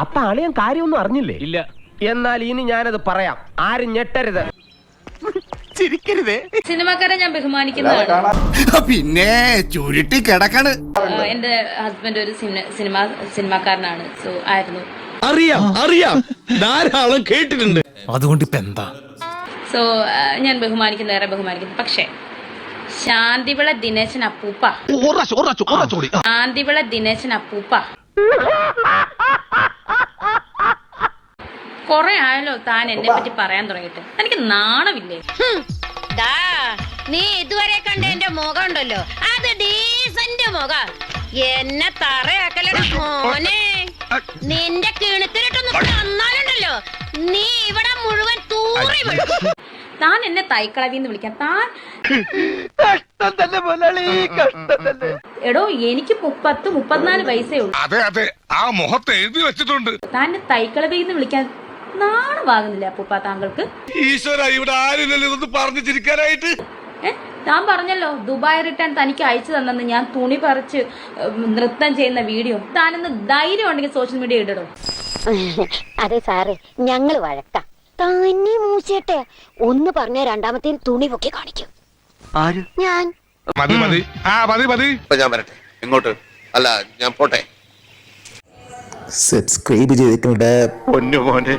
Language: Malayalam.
അപ്പൊ അളിയൻ കാര്യമൊന്നും അറിഞ്ഞില്ലേ? ഇല്ല. എന്നാൽ ഇനി ഞാനത് പറയാം, ആരും ഞെട്ടരുത്, ചിരിക്കരുതേ. സിനിമാക്കാരെ ഞാൻ ബഹുമാനിക്കുന്നതാണ്. പിന്നെ ചുരുട്ടി കിടക്കണ്. എന്റെ ഹസ്ബൻഡ് ഒരു സിനിമാക്കാരനാണ്. സോ ആയിരുന്നു. അറിയാം ധാരാളം കേട്ടിട്ടുണ്ട്. അതുകൊണ്ട് ഇപ്പൊ എന്താ? സോ ഞാൻ ഏറെ ബഹുമാനിക്കുന്നു. പക്ഷേ ശാന്തിവിള ദിനേശൻ അപ്പൂപ്പ കൊറേ ആയല്ലോ താൻ എന്നെ പറ്റി പറയാൻ തുടങ്ങിയിട്ട്. എനിക്ക് നാണമില്ലേ? നീ ഇതുവരെ കണ്ട എന്റെ മുഖം ഉണ്ടല്ലോ, അത് ഡീസന്റ് മുഖം. എന്നെ തറയാക്കലട മോനെ. നിന്റെ കിണത്തിലിട്ടൊന്ന് തന്നാലുണ്ടല്ലോ, നീ ഇവിടെ മുഴുവൻ തൂറി വീഴും. താൻ എന്നെ തൈക്കളവിന്ന് വിളിക്കാൻ താൻ എടോ, എനിക്ക് 34 വയസ്സേ ഉള്ളൂ. അതെ ആ മുഖത്ത് എഴുതി വെച്ചിട്ടുണ്ട്. താൻ തൈക്കളവിന്ന് വിളിക്കാൻ നാണമാകുന്നില്ല അപ്പൂപ്പ താങ്കൾക്ക്? ഈശ്വര, ഇവിടെ ആരില്ലല്ലോ ഇതൊന്ന് പറഞ്ഞു ചിരിക്കാനായിട്ട്. താൻ പറഞ്ഞല്ലോ ദുബായ് റിട്ടേൺ തനിക്ക് അയച്ചു തന്നെന്ന്. ഞാൻ തുണി പറിച്ച് നൃത്തം ചെയ്യുന്ന വീഡിയോ. താനൊന്ന് ധൈര്യം ഉണ്ടെങ്കിൽ സോഷ്യൽ മീഡിയ ഇടടോ. അതെ സാറേ, ഞങ്ങള് വഴക്കാം. തന്നെ മൂച്ചേട്ടെ ഒന്ന് പറഞ്ഞ രണ്ടാമത്തെ തുണി പൊക്കി കാണിക്കും. ഞാൻ മതി. ഞാൻ വരട്ടെ. ഇങ്ങോട്ട് അല്ല, ഞാൻ പോട്ടെ. സബ്സ്ക്രൈബ് ചെയ്തിട്ടുണ്ട് പൊന്നു മോനെ.